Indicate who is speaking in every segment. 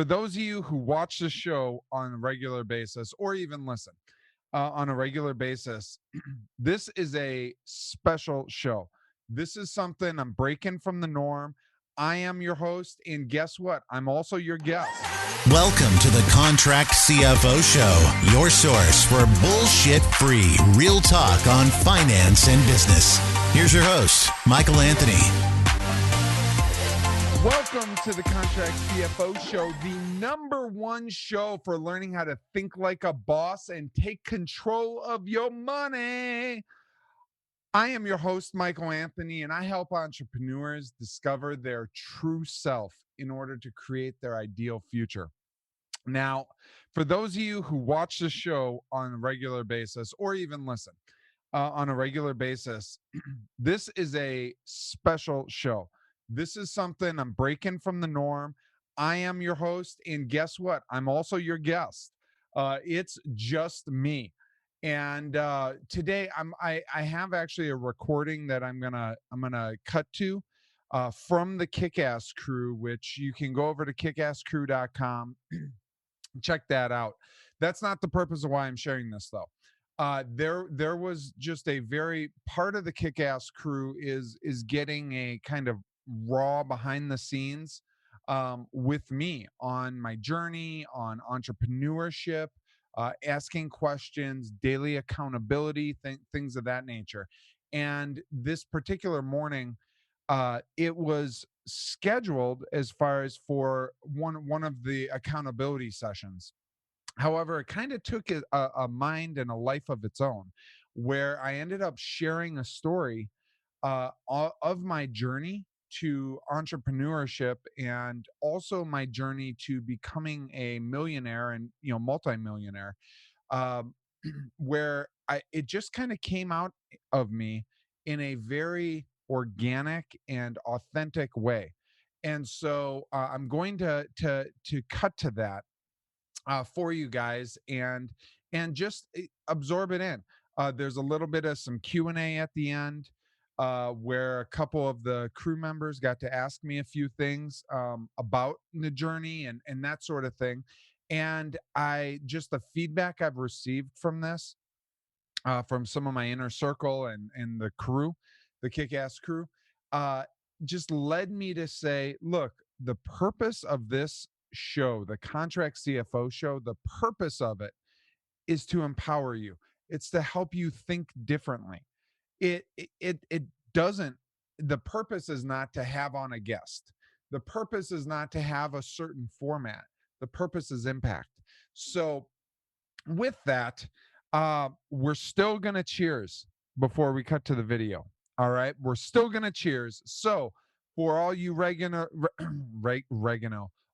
Speaker 1: For those of you who watch the show on a regular basis or even listen on a regular basis, this is a special show. This is something I'm breaking from the norm. I am your host, and guess what? I'm also your guest.
Speaker 2: Welcome to the Contract CFO Show, your source for bullshit-free, real talk on finance and business. Here's your host, Michael Anthony.
Speaker 1: Welcome to the Contract CFO Show, the number one show for learning how to think like a boss and take control of your money. I am your host, Michael Anthony, and I help entrepreneurs discover their true self in order to create their ideal future. Now, for those of you who watch the show on a regular basis or even listen on a regular basis, this is a special show. This is something I'm breaking from the norm. I am your host, and guess what? I'm also your guest. It's just me. And today I have actually a recording that I'm gonna cut to from the Kick-Ass Crew, which you can go over to kickasscrew.com. Check that out. That's not the purpose of why I'm sharing this, though. There was just a very part of the Kick-Ass Crew is getting a kind of raw behind the scenes with me on my journey on entrepreneurship, asking questions, daily accountability, things of that nature. And this particular morning, it was scheduled as far as for one of the accountability sessions. However, it kind of took a mind and a life of its own, where I ended up sharing a story of my journey to entrepreneurship and also my journey to becoming a millionaire and multimillionaire, um, where it just kind of came out of me in a very organic and authentic way. And so I'm going to cut to that for you guys and just absorb it in. There's a little bit of some Q&A at the end, where a couple of the crew members got to ask me a few things about the journey and that sort of thing. And I just the feedback I've received from this, from some of my inner circle and the crew, the Kick-Ass Crew, uh, just led me to say, look, the purpose of this show, the Contract CFO Show, the purpose of it is to empower you. It's to help you think differently. It doesn't. The purpose is not to have on a guest. The purpose is not to have a certain format. The purpose is impact. So with that, we're still gonna cheers before we cut to the video. All right, we're still gonna cheers. So for all you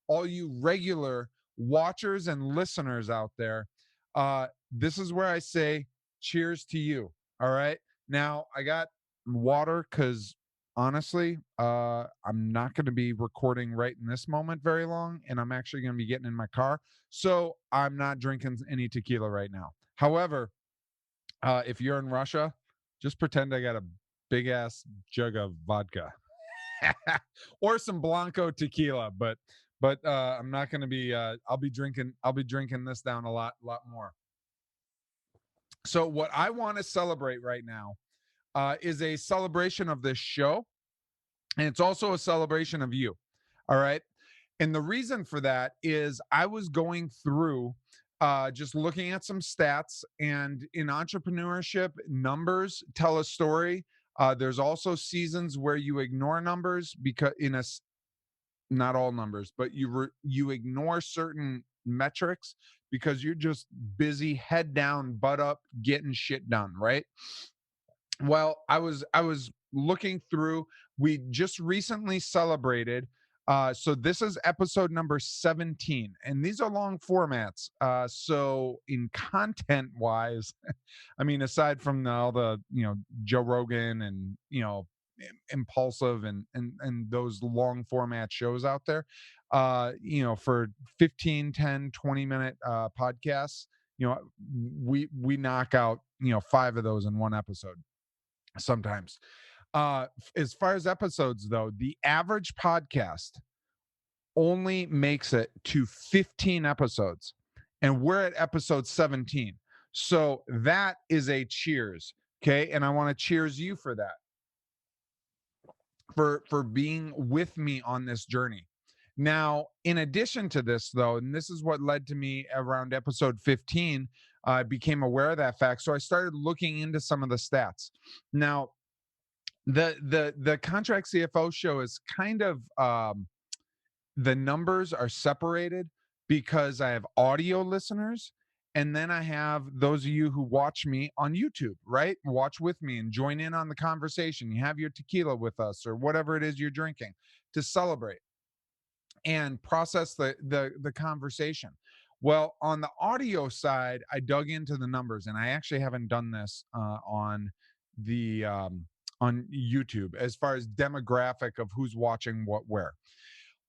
Speaker 1: all you regular watchers and listeners out there, this is where I say cheers to you. All right. Now I got water because honestly, I'm not going to be recording right in this moment very long, and I'm actually going to be getting in my car, so I'm not drinking any tequila right now. However, if you're in Russia, just pretend I got a big ass jug of vodka or some Blanco tequila, but I'm not going to be. I'll be drinking this down a lot more. So what I want to celebrate right now is a celebration of this show, and it's also a celebration of you. All right. And the reason for that is I was going through just looking at some stats, and in entrepreneurship, numbers tell a story. There's also seasons where you ignore numbers because not all numbers, but you ignore certain metrics because you're just busy, head down, butt up, getting shit done, right? Well, I was looking through. We just recently celebrated. So this is episode number 17, and these are long formats. So in content wise, I mean, aside from all the Joe Rogan and Impulsive and those long format shows out there, for 15, 10, 20 minute podcasts, we knock out 5 of those in one episode sometimes. As far as episodes, though, the average podcast only makes it to 15 episodes, and we're at episode 17. So that is a cheers. Okay. And I want to cheers you for that, for being with me on this journey. Now, in addition to this, though, and this is what led to me around episode 15, I became aware of that fact. So I started looking into some of the stats. Now, the Contract CFO show is kind of the numbers are separated because I have audio listeners, and then I have those of you who watch me on YouTube, right? Watch with me and join in on the conversation. You have your tequila with us or whatever it is you're drinking to celebrate and process the conversation. Well, on the audio side, I dug into the numbers, and I actually haven't done this the on YouTube as far as demographic of who's watching what where.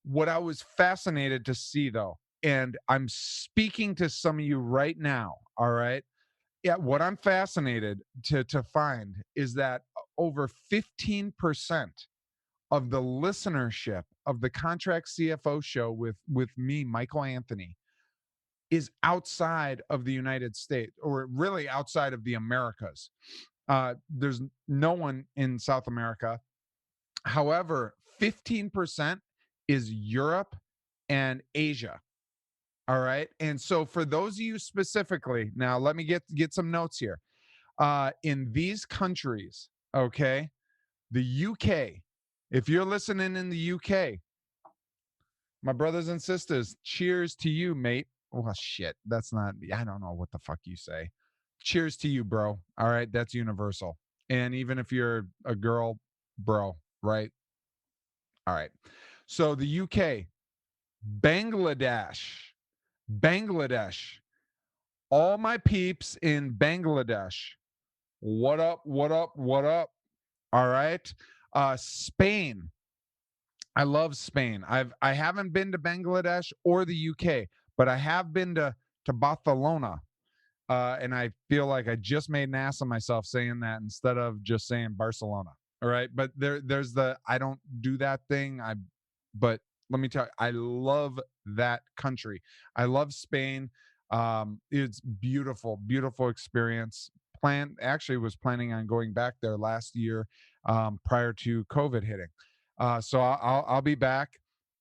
Speaker 1: What I was fascinated to see, though, and I'm speaking to some of you right now, all right? Yeah, what I'm fascinated to find is that over 15% of the listenership of the Contract CFO show with me, Michael Anthony, is outside of the United States, or really outside of the Americas. There's no one in South America. However, 15% is Europe and Asia. All right. And so for those of you specifically, now let me get some notes here. In these countries, okay, the UK, if you're listening in the UK, my brothers and sisters, cheers to you, mate. Well, shit, that's not, I don't know what the fuck you say. Cheers to you, bro. All right. That's universal. And even if you're a girl, bro, right? All right. So the UK, Bangladesh, all my peeps in Bangladesh. What up? What up? What up? All right. Spain. I love Spain. I haven't been to Bangladesh or the UK, but I have been to Barcelona. And I feel like I just made an ass of myself saying that instead of just saying Barcelona. All right. But there's I don't do that thing. But let me tell you, I love that country. I love Spain. It's beautiful, beautiful experience. Actually was planning on going back there last year, prior to COVID hitting. So I'll be back.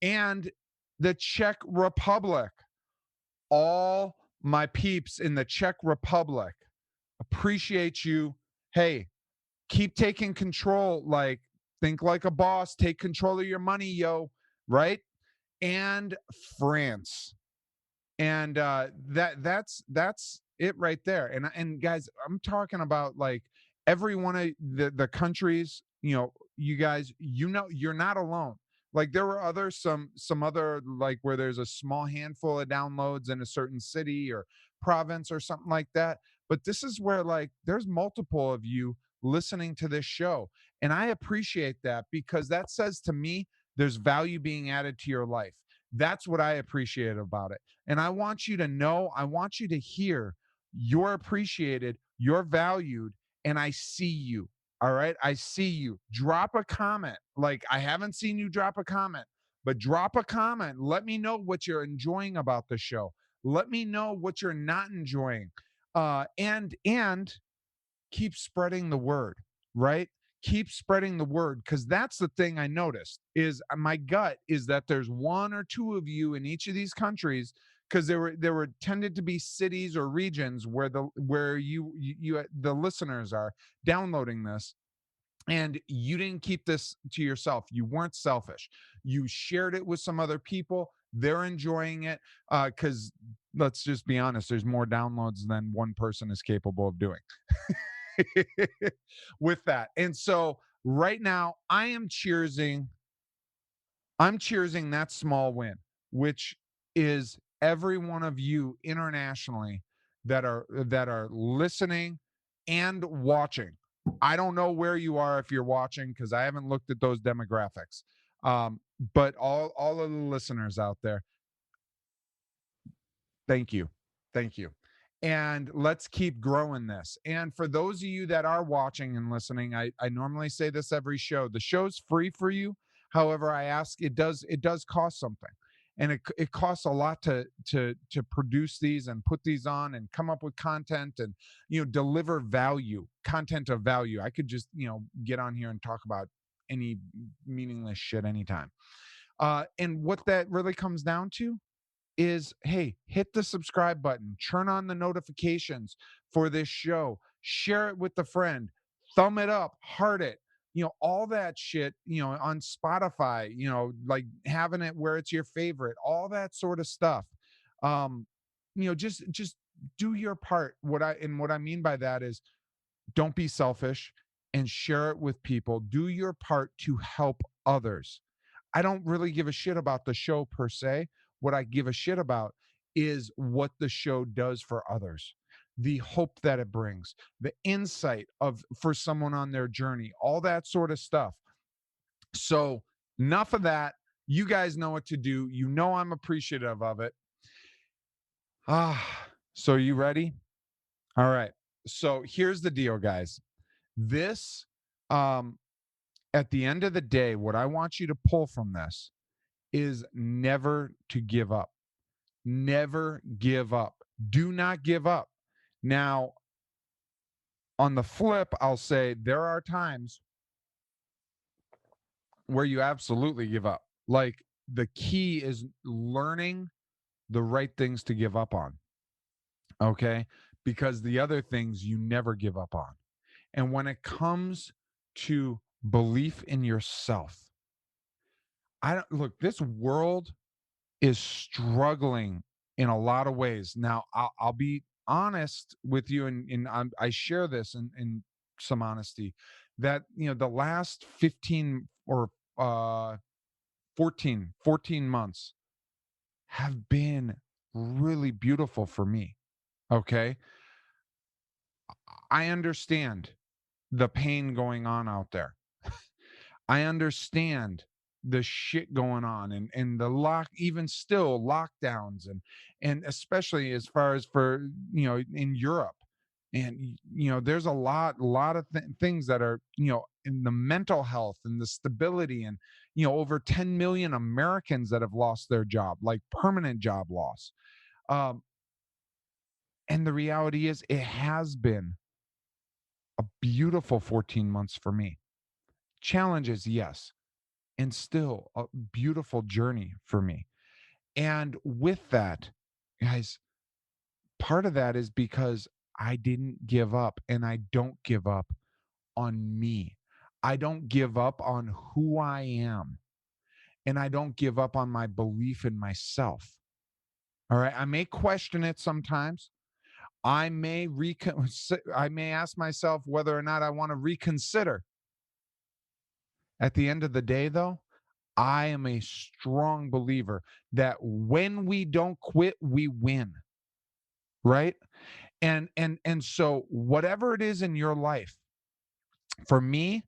Speaker 1: And the Czech Republic, all my peeps in the Czech Republic, appreciate you. Hey, keep taking control. Like, think like a boss, take control of your money, yo. Right. And France. And that's it right there. And guys, I'm talking about like every one of the countries, you guys, you're not alone. Like there were some other, like where there's a small handful of downloads in a certain city or province or something like that. But this is where like there's multiple of you listening to this show. And I appreciate that because that says to me there's value being added to your life. That's what I appreciate about it. And I want you to know, I want you to hear you're appreciated, you're valued, and I see you. All right. I see you. Drop a comment. Like, I haven't seen you drop a comment, but drop a comment. Let me know what you're enjoying about the show. Let me know what you're not enjoying. And keep spreading the word, right? Keep spreading the word, because that's the thing I noticed is my gut is that there's one or two of you in each of these countries, because there were tended to be cities or regions where the listeners are downloading this, and you didn't keep this to yourself. You weren't selfish. You shared it with some other people. They're enjoying it, because let's just be honest, there's more downloads than one person is capable of doing. With that. And so right now I'm cheersing that small win, which is every one of you internationally that are listening and watching. I don't know where you are if you're watching, because I haven't looked at those demographics. But all of the listeners out there, thank you. Thank you. And let's keep growing this. And for those of you that are watching and listening, I normally say this every show. The show's free for you. However, I ask, it does cost something. and it costs a lot to produce these and put these on and come up with content and deliver value, content of value. I could just get on here and talk about any meaningless shit anytime. And what that really comes down to is, hey, hit the subscribe button, turn on the notifications for this show, share it with a friend, thumb it up, heart it, all that shit, on Spotify, like having it where it's your favorite, all that sort of stuff. Just do your part. What I mean by that is, don't be selfish and share it with people. Do your part to help others. I don't really give a shit about the show per se. What I give a shit about is what the show does for others, the hope that it brings, the insight for someone on their journey, all that sort of stuff. So enough of that. You guys know what to do. I'm appreciative of it. So you ready? All right. So here's the deal, guys. This, at the end of the day, what I want you to pull from this is never to give up. Never give up. Do not give up. Now, on the flip, I'll say there are times where you absolutely give up. Like, the key is learning the right things to give up on. Okay? Because the other things you never give up on. And when it comes to belief in yourself, this world is struggling in a lot of ways. Now, I'll be honest with you, and I share this in some honesty, that the last 15 or 14 months have been really beautiful for me. Okay, I understand the pain going on out there. I understand the shit going on, and the even still lockdowns, and especially as far as for in Europe. And there's a lot of things that are in the mental health and the stability, and over 10 million Americans that have lost their job, like permanent job loss. And the reality is, it has been a beautiful 14 months for me. Challenges, yes, and still a beautiful journey for me. And with that, guys, part of that is because I didn't give up, and I don't give up on me. I don't give up on who I am, and I don't give up on my belief in myself. All right. I may question it sometimes. I may I may ask myself whether or not I want to reconsider. At the end of the day, though, I am a strong believer that when we don't quit, we win. Right? And so whatever it is in your life, for me,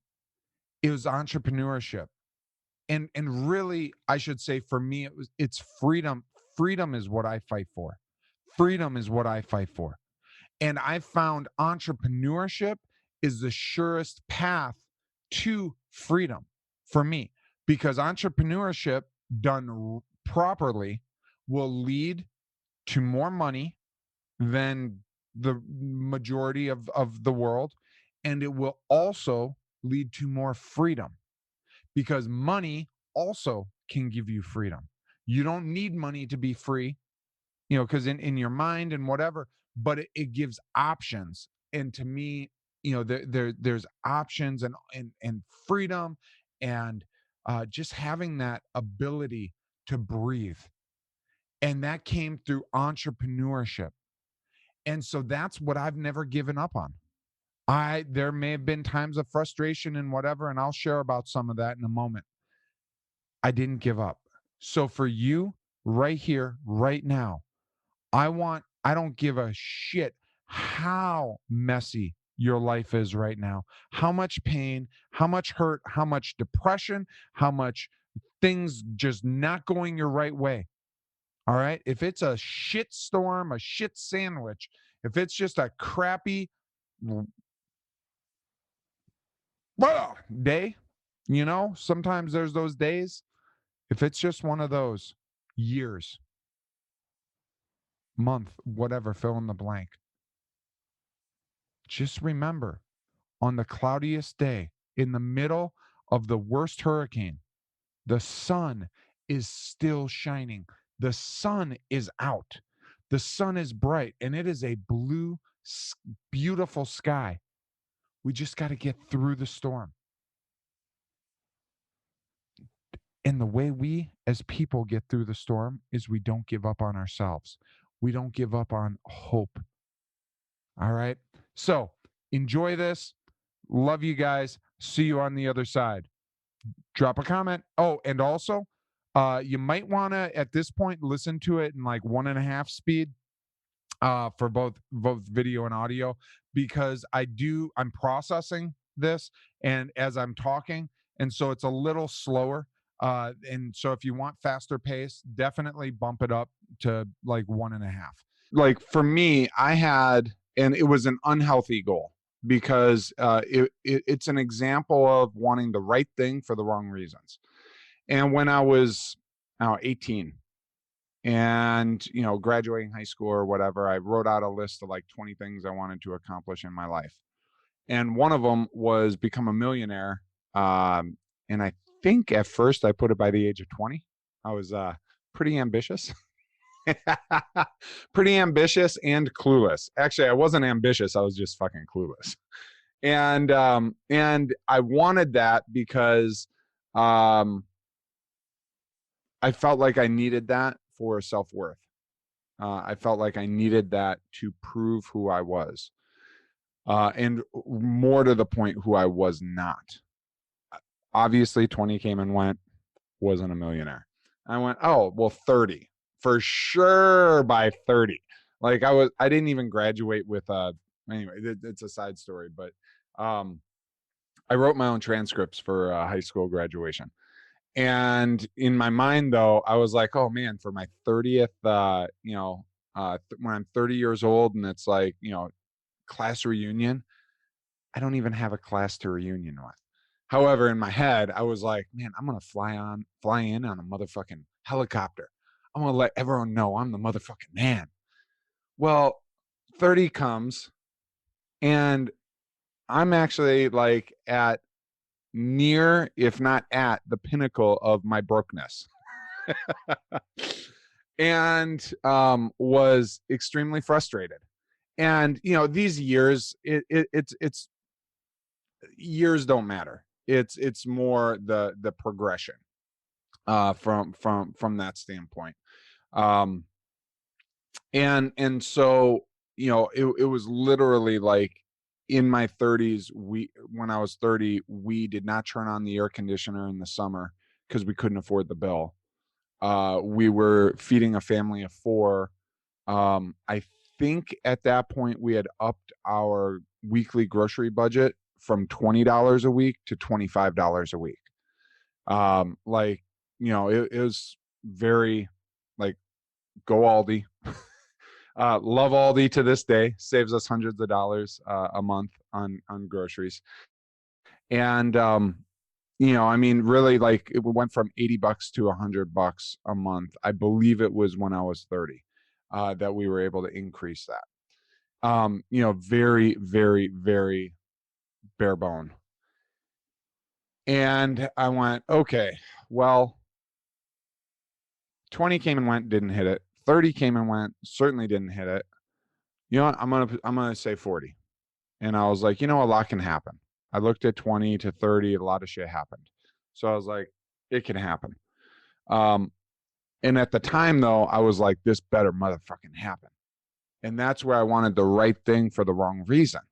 Speaker 1: it was entrepreneurship. And really, I should say, for me, it's freedom. Freedom is what I fight for. Freedom is what I fight for. And I found entrepreneurship is the surest path to freedom for me, because entrepreneurship done properly will lead to more money than the majority of the world. And it will also lead to more freedom, because money also can give you freedom. You don't need money to be free, because in your mind and whatever, but it gives options. And to me, there's options and freedom, and just having that ability to breathe. And that came through entrepreneurship. And so that's what I've never given up on. There may have been times of frustration and whatever, and I'll share about some of that in a moment. I didn't give up. So for you, right here, right now, I don't give a shit how messy your life is right now, how much pain, how much hurt, how much depression, how much things just not going your right way. All right. If it's a shit storm, a shit sandwich, if it's just a crappy day, sometimes there's those days. If it's just one of those, years, month, whatever, fill in the blank. Just remember, on the cloudiest day, in the middle of the worst hurricane, the sun is still shining. The sun is out. The sun is bright, and it is a blue, beautiful sky. We just got to get through the storm. And the way we as people get through the storm is we don't give up on ourselves. We don't give up on hope. All right. So enjoy this. Love you guys. See you on the other side. Drop a comment. Oh, and also, you might want to, at this point, listen to it in like 1.5 speed for both video and audio, because I'm processing this and as I'm talking, and so it's a little slower. And so if you want faster pace, definitely bump it up to like 1.5. Like for me, and it was an unhealthy goal because it's an example of wanting the right thing for the wrong reasons. And when I was 18 and, graduating high school or whatever, I wrote out a list of like 20 things I wanted to accomplish in my life. And one of them was become a millionaire. And I think at first I put it by the age of 20. I was pretty ambitious. Pretty ambitious and clueless. Actually, I wasn't ambitious. I was just fucking clueless. And I wanted that because I felt like I needed that for self-worth. I felt like I needed that to prove who I was. And more to the point, who I was not. Obviously, 20 came and went, wasn't a millionaire. I went, oh, well, 30. For sure by 30. Like I didn't even graduate with, anyway, it's a side story, but I wrote my own transcripts for high school graduation. And in my mind, though, I was like, oh, man, for my 30th, when I'm 30 years old and it's like, class reunion, I don't even have a class to reunion with. However, in my head, I was like, man, I'm going to fly in on a motherfucking helicopter. I'm going to let everyone know I'm the motherfucking man. Well, 30 comes and I'm actually like at near, if not at, the pinnacle of my brokenness. And was extremely frustrated. And these years, it's years don't matter. It's more the progression from that standpoint. And so it was literally like in my 30s, when I was 30, we did not turn on the air conditioner in the summer because we couldn't afford the bill. We were feeding a family of 4. I think at that point we had upped our weekly grocery budget from $20 a week to $25 a week. It was very like, go Aldi. Love Aldi to this day. Saves us hundreds of dollars a month on groceries. And really, like, it went from $80 to $100 a month. I believe it was when I was 30 that we were able to increase that. Very, very, very bare bone. And I went, okay, well, 20 came and went, didn't hit it. 30 came and went, certainly didn't hit it. You know what? I'm gonna say 40. And I was like, a lot can happen. I looked at 20 to 30, a lot of shit happened. So I was like, it can happen. And at the time, though, I was like, this better motherfucking happen. And that's where I wanted the right thing for the wrong reason.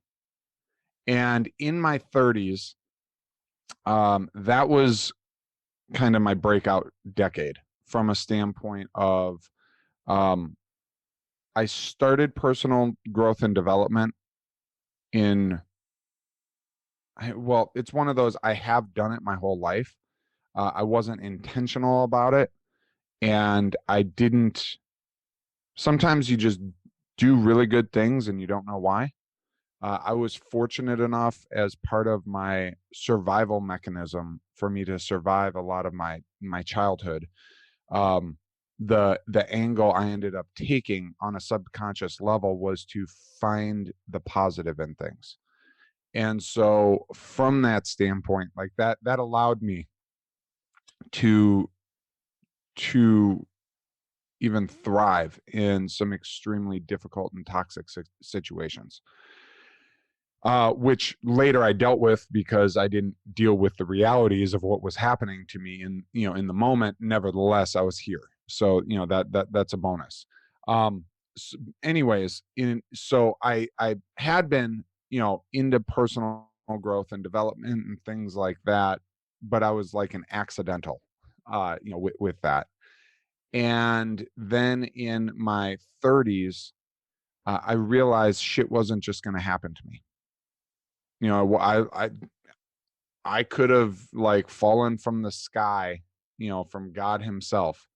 Speaker 1: And in my 30s, that was kind of my breakout decade from a standpoint of I started personal growth and development it's one of those, I have done it my whole life. I wasn't intentional about it. And sometimes you just do really good things and you don't know why. I was fortunate enough, as part of my survival mechanism for me to survive a lot of my childhood. the angle I ended up taking on a subconscious level was to find the positive in things. And so from that standpoint, like that allowed me to even thrive in some extremely difficult and toxic situations, which later I dealt with because I didn't deal with the realities of what was happening to me in the moment. Nevertheless, I was here. So, that's a bonus. Anyways, so I had been, into personal growth and development and things like that, but I was like an accidental, with that. And then in my 30s, I realized shit wasn't just going to happen to me. I could have like fallen from the sky, from God himself,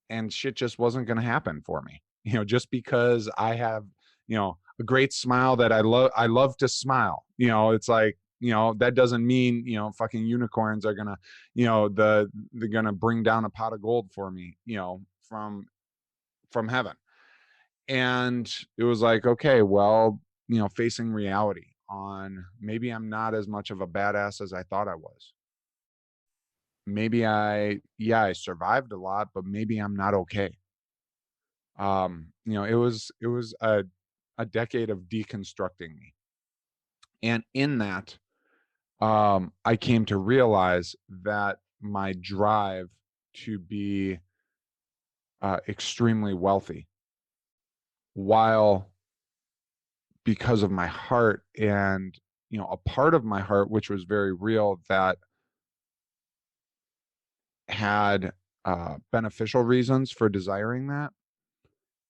Speaker 1: and shit just wasn't going to happen for me. Just because I have, a great smile that I love to smile. It's like, that doesn't mean, fucking unicorns are gonna, they're gonna bring down a pot of gold for me, from heaven. And it was like, okay, well, facing reality on maybe I'm not as much of a badass as I thought I was. Maybe I survived a lot, but maybe I'm not okay. It was a decade of deconstructing me. And in that, I came to realize that my drive to be extremely wealthy, while because of my heart and, a part of my heart, which was very real, that had beneficial reasons for desiring that,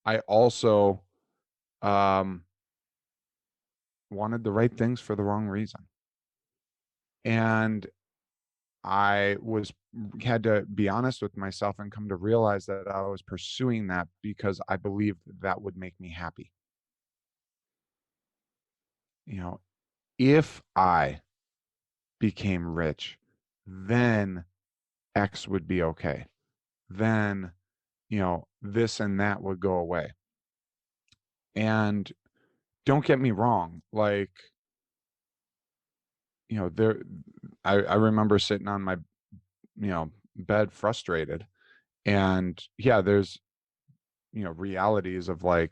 Speaker 1: I also wanted the right things for the wrong reason. And I had to be honest with myself and come to realize that I was pursuing that because I believed that would make me happy. If I became rich, then X would be okay. Then, this and that would go away. And don't get me wrong, like, there, I remember sitting on my, bed frustrated. And yeah, there's, realities of like,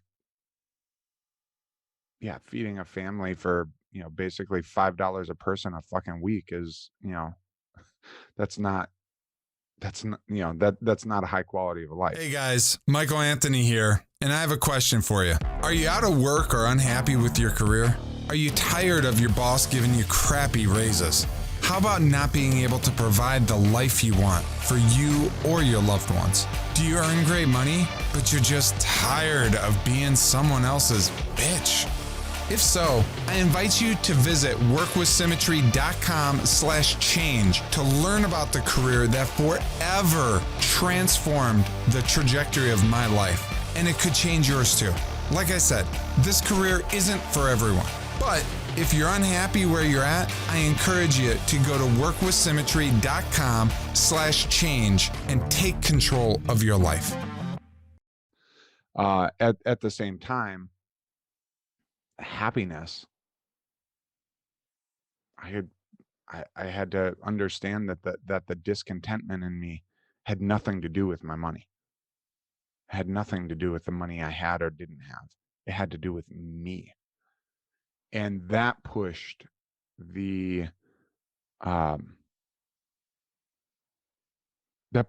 Speaker 1: yeah, feeding a family for, basically $5 a person a fucking week is, that's not, that's not a high quality of a life.
Speaker 3: Hey guys, Michael Anthony here, and I have a question for you. Are you out of work or unhappy with your career? Are you tired of your boss giving you crappy raises? How about not being able to provide the life you want for you or your loved ones? Do you earn great money, but you're just tired of being someone else's bitch? If so, I invite you to visit workwithsymmetry.com/change to learn about the career that forever transformed the trajectory of my life. And it could change yours too. Like I said, this career isn't for everyone. But if you're unhappy where you're at, I encourage you to go to workwithsymmetry.com/change and take control of your life.
Speaker 1: At the same time, happiness, I had to understand that the discontentment in me had nothing to do with my money. It had nothing to do with the money I had or didn't have. It had to do with me. And that pushed that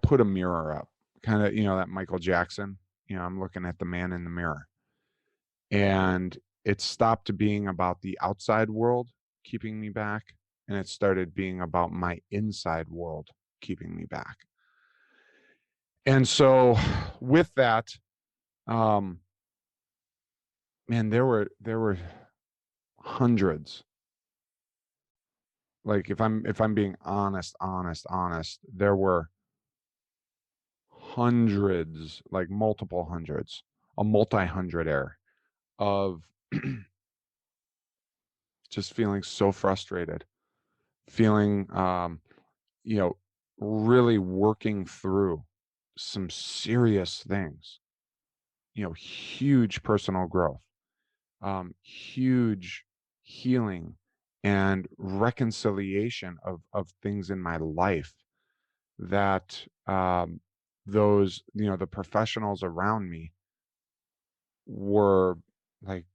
Speaker 1: put a mirror up, kind of, that Michael Jackson, I'm looking at the man in the mirror. And it stopped being about the outside world keeping me back, and it started being about my inside world keeping me back. And so with that, man, there were hundreds. Like if I'm being honest, there were hundreds, like multiple hundreds, a multi-hundredaire of just feeling so frustrated, feeling, really working through some serious things, huge personal growth, huge healing and reconciliation of things in my life that those, the professionals around me were like,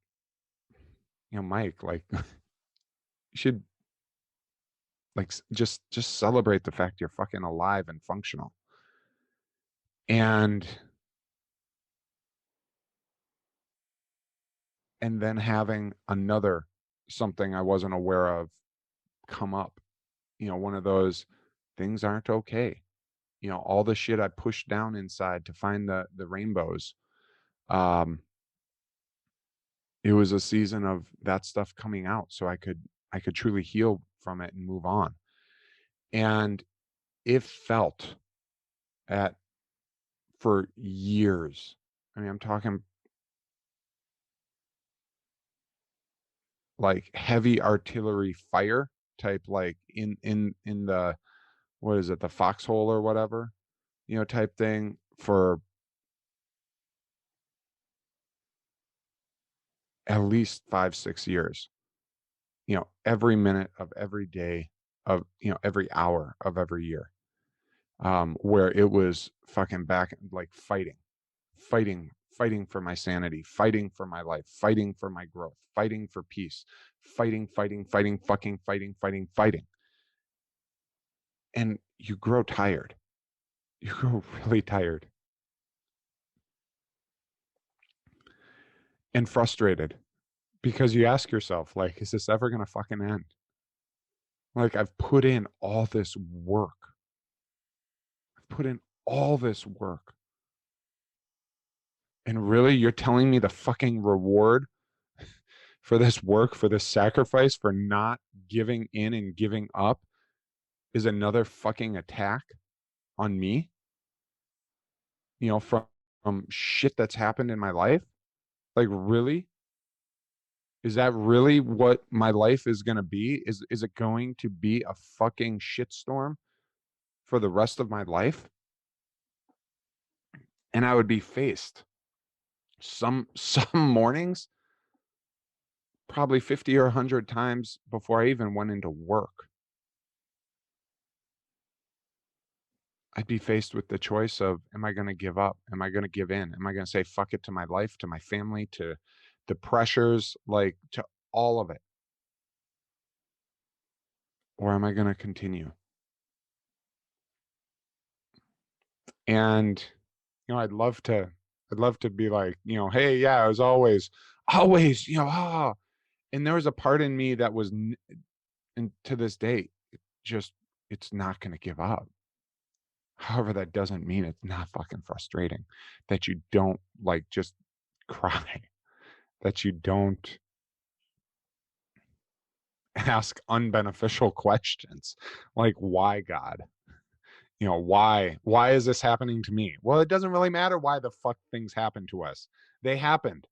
Speaker 1: Mike, like you should like just celebrate the fact you're fucking alive and functional. And then having another something I wasn't aware of come up, one of those things aren't okay. All the shit I pushed down inside to find the rainbows. It was a season of that stuff coming out so I could truly heal from it and move on. And it felt for years. I mean, I'm talking like heavy artillery fire type, like in the, what is it, the foxhole or whatever, type thing for at least 5-6 years. Every minute of every day of, every hour of every year, where it was fucking back, like fighting for my sanity, fighting for my life, fighting for my growth, fighting for peace, fighting, fucking fighting. And you grow tired. You grow really tired and frustrated because you ask yourself, like, is this ever going to fucking end? Like, I've put in all this work. And really, you're telling me the fucking reward for this work, for this sacrifice, for not giving in and giving up is another fucking attack on me, from shit that's happened in my life? Like, really? Is that really what my life is going to be? Is it going to be a fucking shitstorm for the rest of my life? And I would be faced some mornings probably 50 or 100 times before I even went into work. I'd be faced with the choice of, am I going to give up? Am I going to give in? Am I going to say fuck it to my life, to my family, to the pressures, like to all of it? Or am I going to continue? And, I'd love to be like, hey, yeah, I was always, and there was a part in me that was, and to this day, it's not going to give up. However, that doesn't mean it's not fucking frustrating, that you don't like just cry, that you don't ask unbeneficial questions like, why, God? Why is this happening to me? Well, it doesn't really matter why the fuck things happen to us. They happened.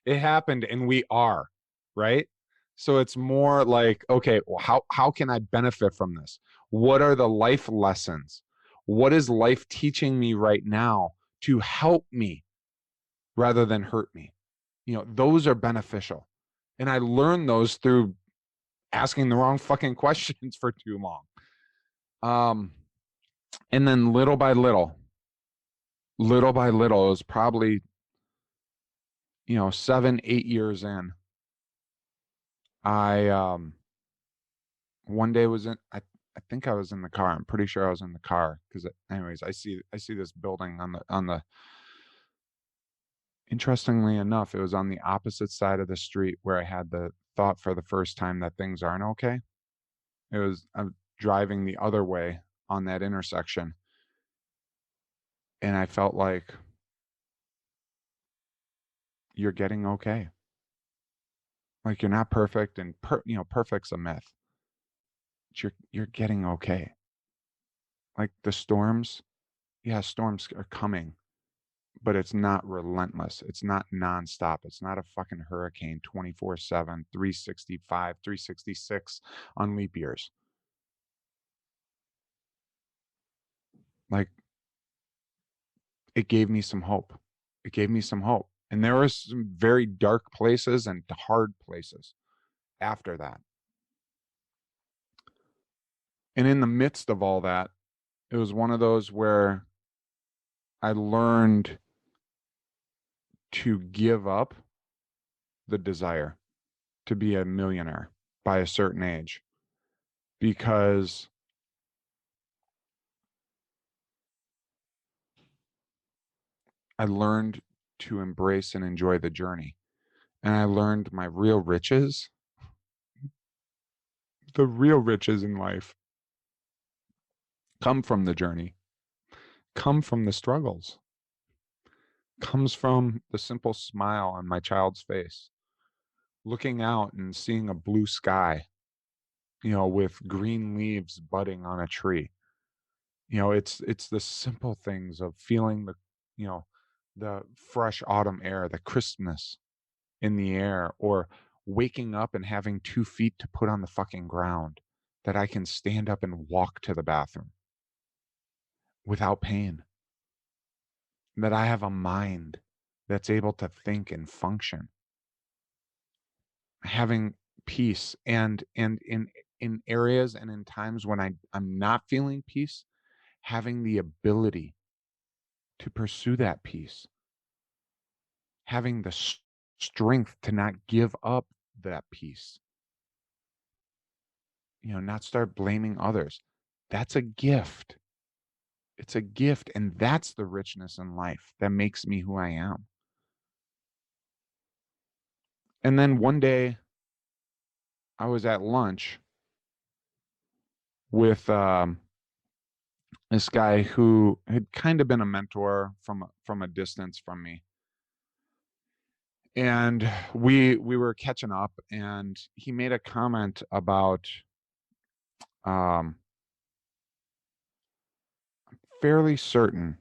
Speaker 1: It happened and we are, right? So it's more like, okay, well, how can I benefit from this? What are the life lessons? What is life teaching me right now to help me rather than hurt me? Those are beneficial. And I learned those through asking the wrong fucking questions for too long. And then little by little, it was probably, 7-8 years in, I one day I think I was in the car. I'm pretty sure I was in the car because anyways, I see this building on the interestingly enough, it was on the opposite side of the street where I had the thought for the first time that things aren't okay. I'm driving the other way on that intersection, and I felt like, you're getting okay. Like, you're not perfect, and perfect's a myth. But you're getting okay. Like the storms, yeah, storms are coming, but it's not relentless. It's not nonstop. It's not a fucking hurricane 24/7, 365, 366 on leap years. Like, it gave me some hope. It gave me some hope. And there were some very dark places and hard places after that. And in the midst of all that, it was one of those where I learned to give up the desire to be a millionaire by a certain age, because I learned to embrace and enjoy the journey. And I learned my real riches, the real riches in life, come from the journey, come from the struggles, comes from the simple smile on my child's face, looking out and seeing a blue sky, with green leaves budding on a tree. It's the simple things of feeling the fresh autumn air, the crispness in the air, or waking up and having 2 feet to put on the fucking ground, that I can stand up and walk to the bathroom without pain, that I have a mind that's able to think and function, having peace, and in areas and in times when I'm not feeling peace, having the ability to pursue that peace, having the strength to not give up that peace, not start blaming others. That's a gift. It's a gift. And that's the richness in life that makes me who I am. And then one day I was at lunch with this guy who had kind of been a mentor from a distance from me. And we were catching up, and he made a comment about fairly certain,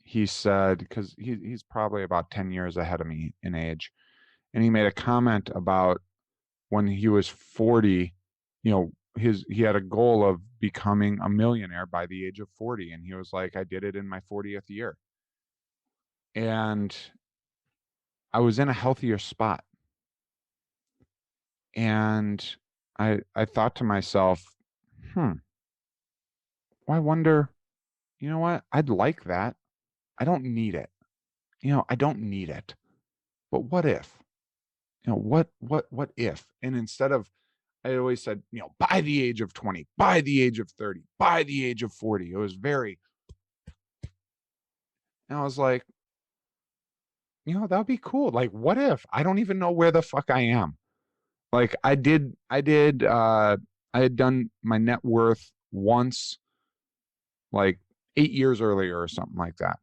Speaker 1: he said, because he's probably about 10 years ahead of me in age, and he made a comment about when he was 40, he had a goal of becoming a millionaire by the age of 40, and he was like, I did it in my 40th year. And I was in a healthier spot. And I thought to myself, I wonder, you know what? I'd like that. I don't need it. I don't need it. But what if? What if? And instead of, I always said, by the age of 20, by the age of 30, by the age of 40, it was very, and I was like, that would be cool. Like, what if? I don't even know where the fuck I am. Like I had done my net worth once, like 8 years earlier or something like that.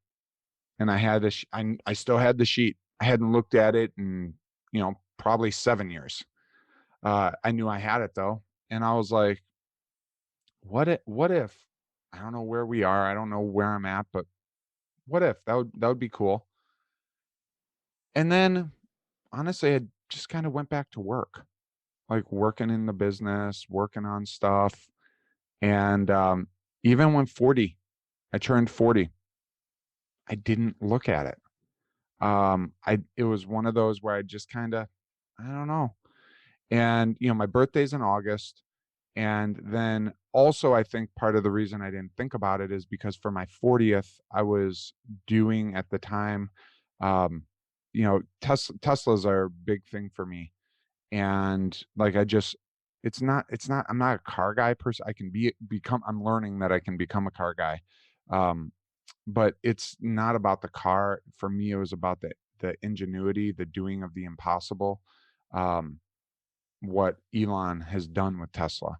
Speaker 1: And I had I still had the sheet. I hadn't looked at it in, probably 7 years. I knew I had it though. And I was like, what if, I don't know where we are. I don't know where I'm at, but what if? That would be cool. And then honestly, I just kind of went back to work, like working in the business, working on stuff. And even when I turned 40, I didn't look at it. It was one of those where I just kind of, I don't know. And, my birthday's in August. And then also, I think part of the reason I didn't think about it is because for my 40th, I was doing at the time, Teslas are a big thing for me. And like, it's not, I'm not a car guy person. I can I'm learning that I can become a car guy. But it's not about the car. For me, it was about the ingenuity, the doing of the impossible. What Elon has done with Tesla,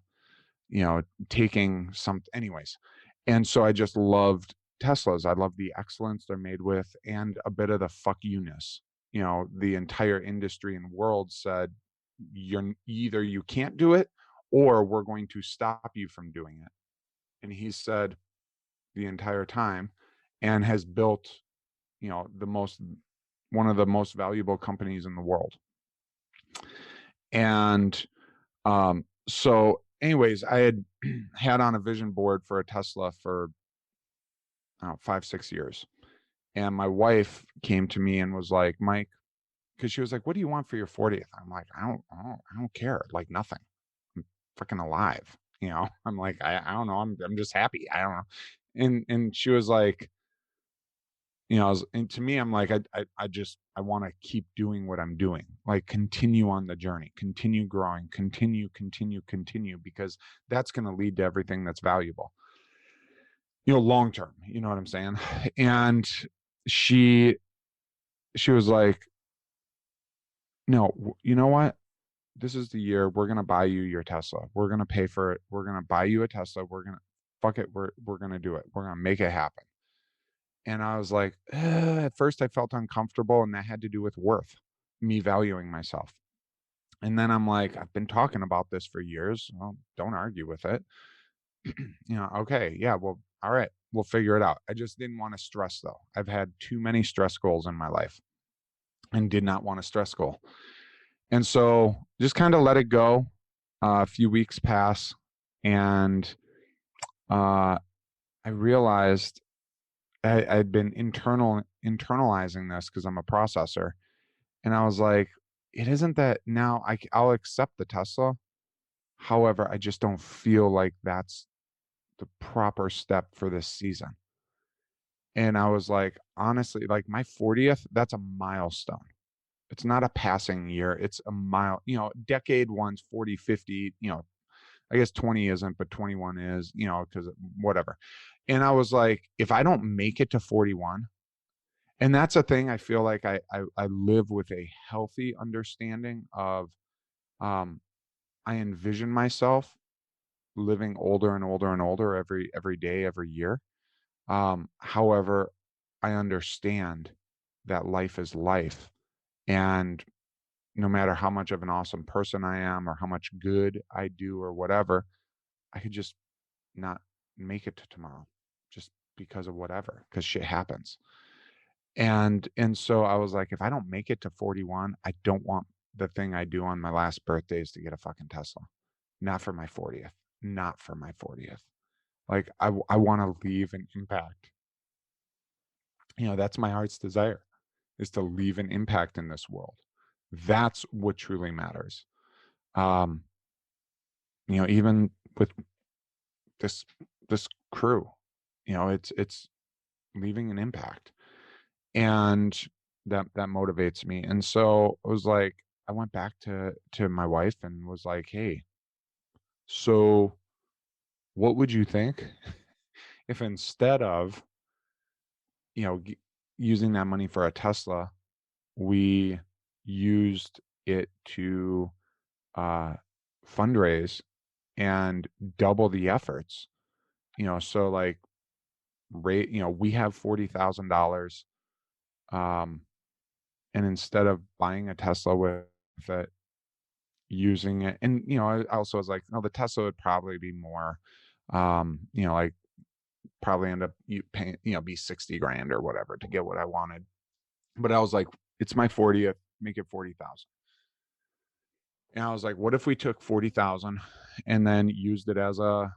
Speaker 1: taking anyways. And so I just loved Teslas. I love the excellence they're made with, and a bit of the fuck you-ness. The entire industry and world said, you can't do it, or we're going to stop you from doing it. And he said the entire time, and has built, one of the most valuable companies in the world. And so anyways, I had on a vision board for a Tesla for 5-6 years. And my wife came to me and was like, Mike, because she was like, what do you want for your 40th? I'm like, I don't care. Like nothing. I'm fucking alive. I'm like, I don't know. I'm just happy. I don't know. And she was like, and to me, I'm like, I want to keep doing what I'm doing, like continue on the journey, continue growing, continue, because that's going to lead to everything that's valuable, long term, you know what I'm saying? And she, she was like, no, you know what? This is the year we're going to buy you your Tesla. We're going to pay for it. We're going to buy you a Tesla. We're going to fuck it. We're going to do it. We're going to make it happen. And I was like, at first I felt uncomfortable, and that had to do with worth, me valuing myself. And then I'm like, I've been talking about this for years. Well, don't argue with it. Okay, yeah, well, all right, we'll figure it out. I just didn't want to stress though. I've had too many stress goals in my life and did not want a stress goal. And so just kind of let it go. A few weeks pass, and I realized I'd been internalizing this because I'm a processor. And I was like, it isn't that now I'll accept the Tesla. However, I just don't feel like that's the proper step for this season. And I was like, honestly, like my 40th, that's a milestone. It's not a passing year. It's a decade one's 40, 50, I guess 20 isn't, but 21 is, because whatever. And I was like, if I don't make it to 41, and that's a thing I feel like I live with a healthy understanding of, I envision myself living older and older and older every day, every year. However, I understand that life is life. And no matter how much of an awesome person I am or how much good I do or whatever, I could just not make it to tomorrow just because of whatever, because shit happens. And so I was like, if I don't make it to 41, I don't want the thing I do on my last birthdays to get a fucking Tesla. Not for my 40th. Not for my 40th. Like I want to leave an impact. That's my heart's desire, is to leave an impact in this world. That's what truly matters. Um, even with this crew, it's leaving an impact. And that motivates me. And so I was like, I went back to my wife and was like, hey, so what would you think if instead of using that money for a Tesla, we used it to fundraise and double the efforts? So like rate, we have $40,000, and instead of buying a Tesla with it, using it, and I also was like, no, the Tesla would probably be more, like probably end up paying, be 60 grand or whatever to get what I wanted. But I was like, it's my 40th, make it 40,000. And I was like, what if we took 40,000 and then used it as a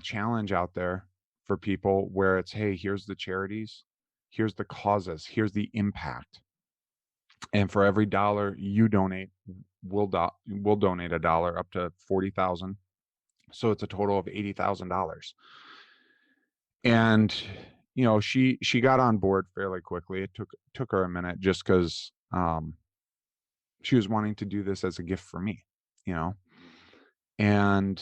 Speaker 1: challenge out there for people, where it's, hey, here's the charities, here's the causes, here's the impact. And for every dollar you donate, we'll donate a dollar up to 40,000. So it's a total of $80,000. And she got on board fairly quickly. It took her a minute, just because she was wanting to do this as a gift for me, and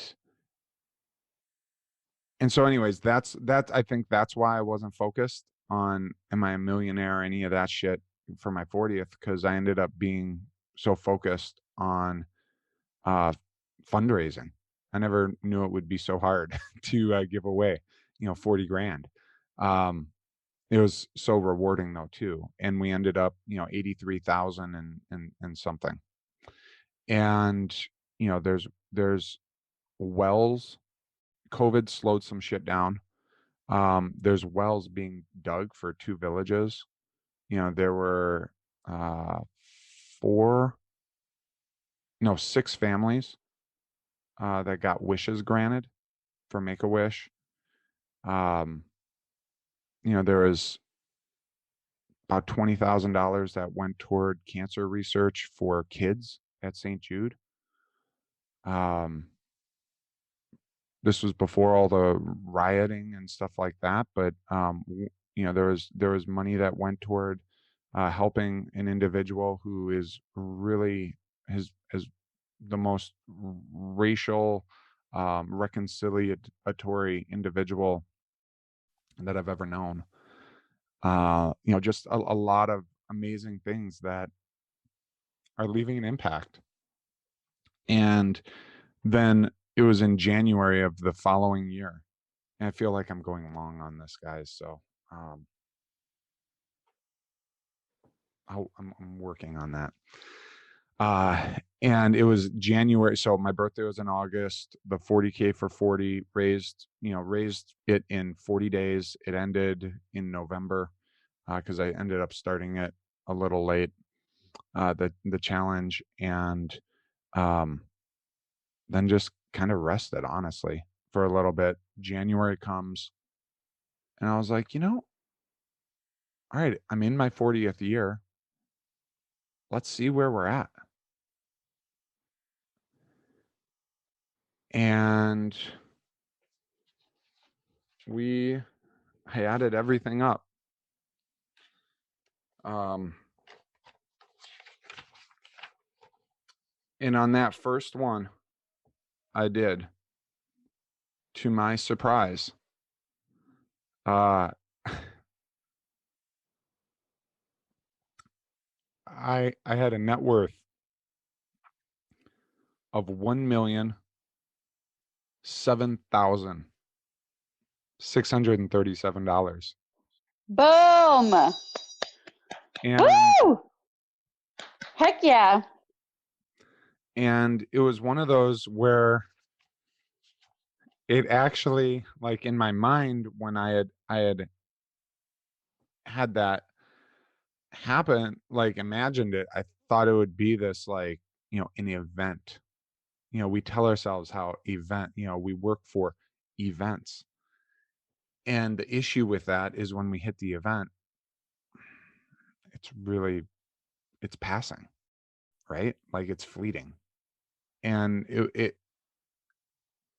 Speaker 1: so anyways, that's I think that's why I wasn't focused on am I a millionaire or any of that shit for my 40th, because I ended up being so focused on fundraising. I never knew it would be so hard to give away 40 grand. It was so rewarding though too, and we ended up 83,000 and something. And there's wells. COVID slowed some shit down. There's wells being dug for 2 villages. There were 6 families that got wishes granted for Make-A-Wish. There was about $20,000 that went toward cancer research for kids at St. Jude. This was before all the rioting and stuff like that, but there was money that went toward helping an individual who is really has the most racial reconciliatory individual that I've ever known. Just a lot of amazing things that are leaving an impact. And then it was in January of the following year. And I feel like I'm going long on this, guys. So I'm working on that. And it was January. So my birthday was in August. The 40K for 40 raised it in 40 days. It ended in November because I ended up starting it a little late, the challenge, and then just kind of rested, honestly, for a little bit. January comes, and I was like, all right, I'm in my 40th year. Let's see where we're at. And I added everything up. And on that first one, I did, to my surprise, I had a net worth of $1,007,637.
Speaker 4: Boom!
Speaker 1: And
Speaker 4: woo! Heck yeah!
Speaker 1: And it was one of those where it actually, like, in my mind, when I had that happen, like, imagined it, I thought it would be this, like, an event. We tell ourselves how we work for events. And the issue with that is when we hit the event, it's passing, right? Like, it's fleeting. And it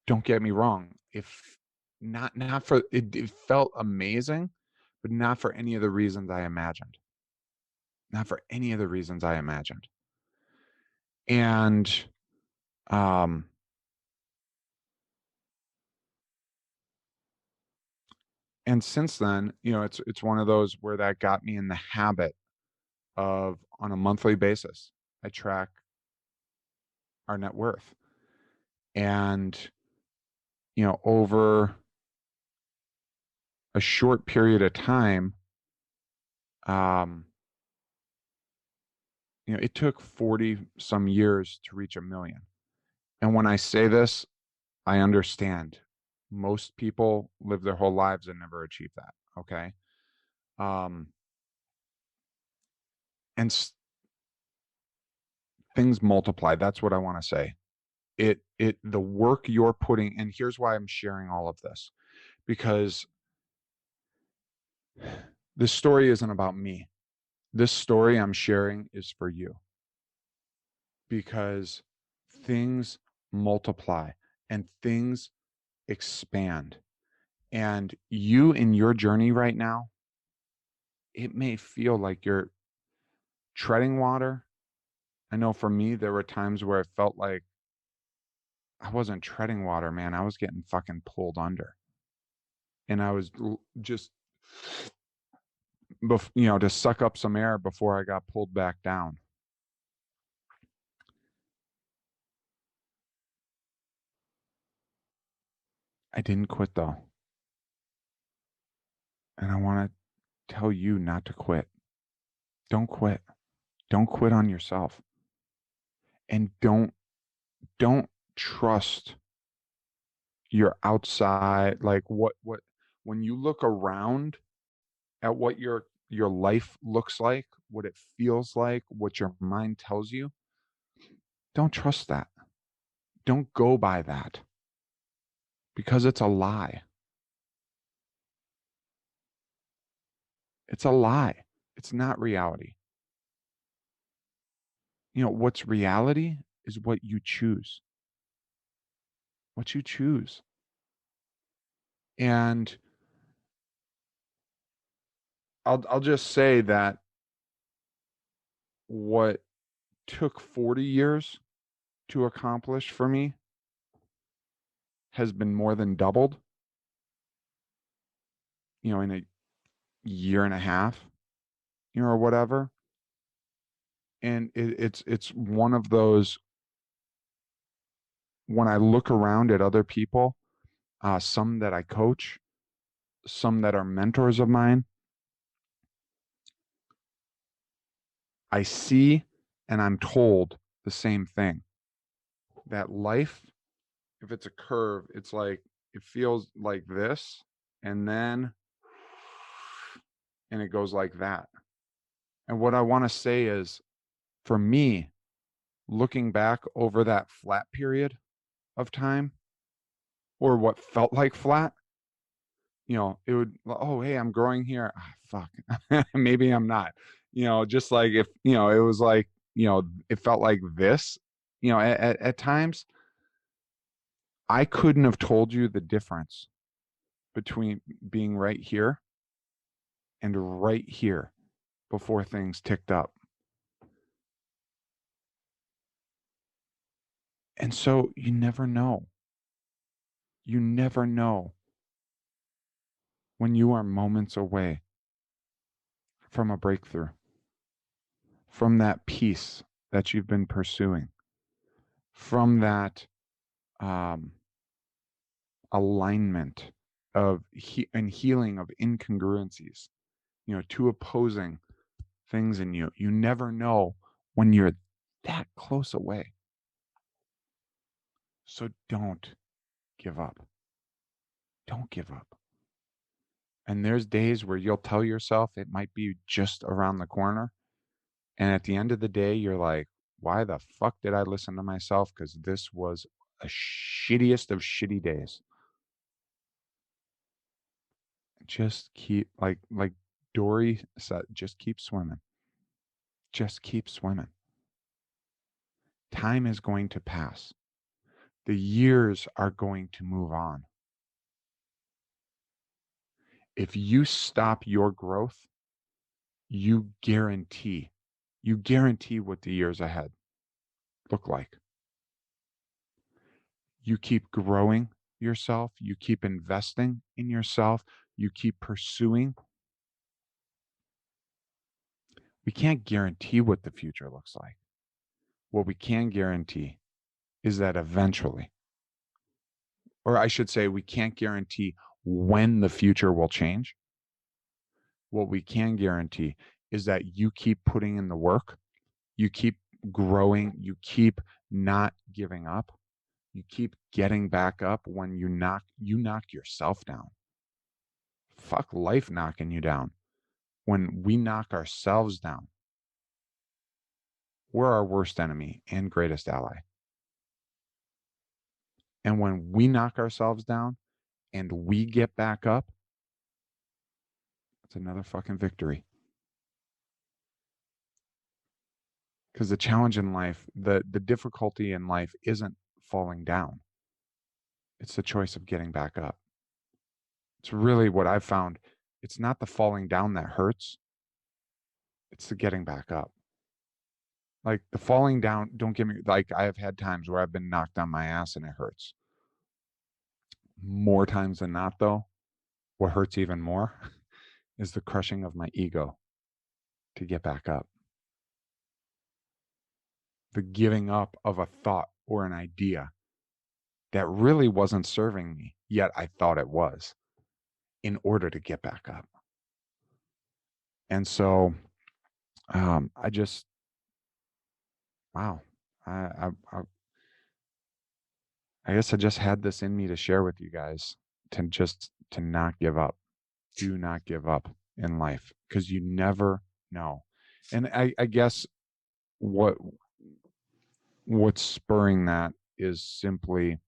Speaker 1: don't get me wrong, if not for it felt amazing, but not for any of the reasons I imagined. Not for any of the reasons I imagined. And since then, it's one of those where that got me in the habit of, on a monthly basis, I track our net worth. And over a short period of time, it took 40 some years to reach $1 million. And when I say this, I understand most people live their whole lives and never achieve that. Okay. Things multiply. That's what I want to say. The work you're putting, and here's why I'm sharing all of this, because this story isn't about me. This story I'm sharing is for you, because things multiply and things expand. And you, in your journey right now, it may feel like you're treading water. I know for me, there were times where I felt like I wasn't treading water, man. I was getting fucking pulled under. And I was just, to suck up some air before I got pulled back down. I didn't quit, though. And I want to tell you not to quit. Don't quit. Don't quit on yourself. And don't trust your outside, like what when you look around at what your life looks like, what it feels like, what your mind tells you, don't trust that. Don't go by that, because it's a lie. It's a lie. It's not reality. You know, what's reality is what you choose. What you choose. And I'll just say that what took 40 years to accomplish for me has been more than doubled, you know, in a year and a half, you know, or whatever. And it's one of those, when I look around at other people, some that I coach, some that are mentors of mine, I see and I'm told the same thing, that life, if it's a curve, it's like, it feels like this, and then, and it goes like that. And what I want to say is, for me, looking back over that flat period of time, or what felt like flat, you know, it would, oh, hey, I'm growing here. Ah, fuck, maybe I'm not. You know, just like if, you know, it was like, you know, it felt like this, you know, at times, I couldn't have told you the difference between being right here and right here before things ticked up. And so you never know. You never know when you are moments away from a breakthrough, from that peace that you've been pursuing, from that alignment of and healing of incongruencies, you know, two opposing things in you. You never know when you're that close away. So don't give up. Don't give up. And there's days where you'll tell yourself it might be just around the corner. And at the end of the day, you're like, why the fuck did I listen to myself? Because this was a shittiest of shitty days. Just keep, like Dory said, just keep swimming. Just keep swimming. Time is going to pass. The years are going to move on. If you stop your growth, you guarantee what the years ahead look like. You keep growing yourself, you keep investing in yourself, you keep pursuing. We can't guarantee what the future looks like. What we can guarantee is that eventually, or I should say, we can't guarantee when the future will change. What we can guarantee is that you keep putting in the work, you keep growing, you keep not giving up, you keep getting back up when you knock yourself down. Fuck life knocking you down. When we knock ourselves down, we're our worst enemy and greatest ally. And when we knock ourselves down and we get back up, it's another fucking victory. Because the challenge in life, the difficulty in life isn't falling down. It's the choice of getting back up. It's really what I've found. It's not the falling down that hurts. It's the getting back up. Like the falling down, don't get me, like I have had times where I've been knocked on my ass and it hurts. More times than not, though, what hurts even more is the crushing of my ego to get back up. The giving up of a thought or an idea that really wasn't serving me, yet I thought it was, in order to get back up. And so I just, wow, I guess I just had this in me to share with you guys, to not give up. Do not give up in life, because you never know. And I guess what's spurring that is simply,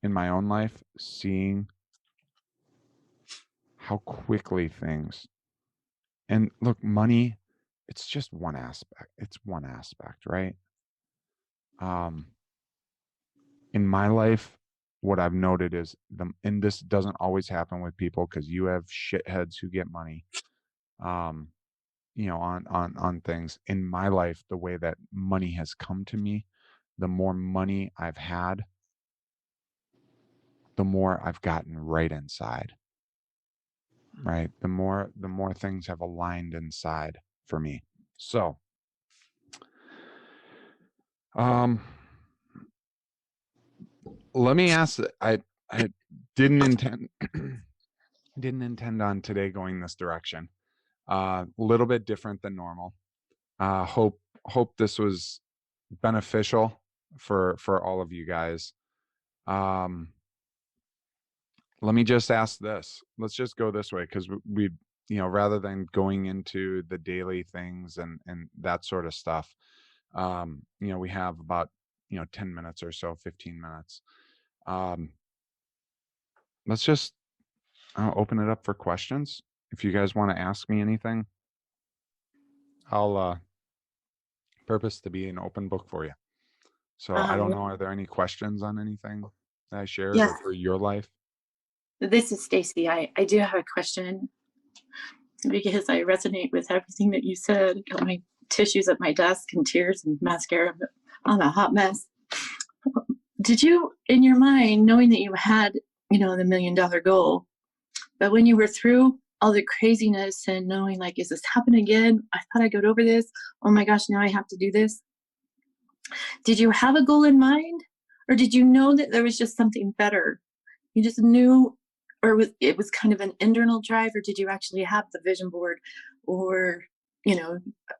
Speaker 1: in my own life, seeing how quickly things And look, money, it's just one aspect. It's one aspect, right? In my life, what I've noted is and this doesn't always happen with people because you have shitheads who get money, on things. In my life, the way that money has come to me, the more money I've had, the more I've gotten right inside. Right? The more things have aligned inside for me. So, let me ask. I didn't intend on today going this direction. A little bit different than normal. Hope this was beneficial for all of you guys. Let me just ask this. Let's just go this way because we rather than going into the daily things and that sort of stuff, we have about 10 minutes or so, 15 minutes. Let's just open it up for questions. If you guys want to ask me anything, I'll purpose to be an open book for you. So I don't know, are there any questions on anything that I shared
Speaker 5: Yes.
Speaker 1: or for your life?
Speaker 5: This is Stacy. I do have a question because I resonate with everything that you said. I got my tissues at my desk and tears and mascara. I'm a hot mess. Did you, in your mind, knowing that you had, the $1 million goal, but when you were through all the craziness and knowing like, is this happening again? I thought I got over this. Oh my gosh, now I have to do this. Did you have a goal in mind, or did you know that there was just something better? You just knew, or it was kind of an internal drive, or did you actually have the vision board, or